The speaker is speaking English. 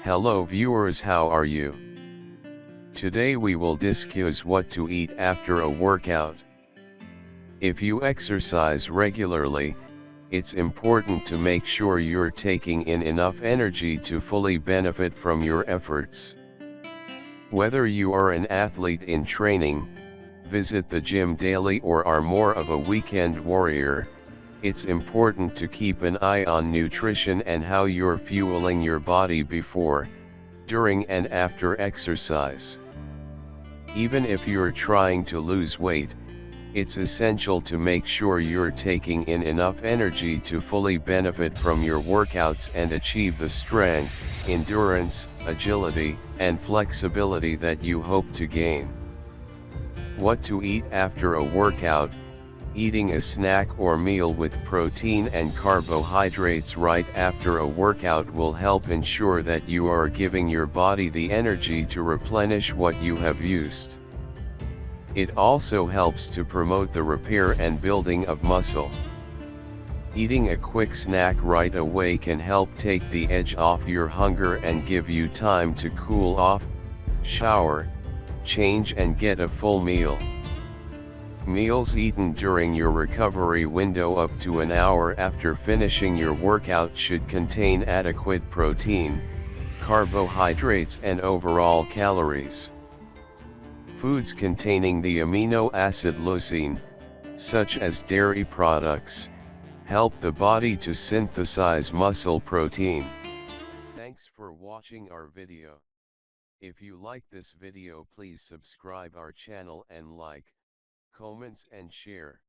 Hello viewers, how are you? Today we will discuss what to eat after a workout. If you exercise regularly, it's important to make sure you're taking in enough energy to fully benefit from your efforts. Whether you are an athlete in training, visit the gym daily or are more of a weekend warrior, it's important to keep an eye on nutrition and how you're fueling your body before, during and after exercise. Even if you're trying to lose weight, it's essential to make sure you're taking in enough energy to fully benefit from your workouts and achieve the strength, endurance, agility, and flexibility that you hope to gain. What to eat after a workout? Eating a snack or meal with protein and carbohydrates right after a workout will help ensure that you are giving your body the energy to replenish what you have used. It also helps to promote the repair and building of muscle. Eating a quick snack right away can help take the edge off your hunger and give you time to cool off, shower, change and get a full meal. Meals eaten during your recovery window up to an hour after finishing your workout should contain adequate protein, carbohydrates and overall calories. Foods containing the amino acid leucine, such as dairy products, help the body to synthesize muscle protein. Thanks for watching our video. If you like this video, please subscribe our channel and like, comments and share.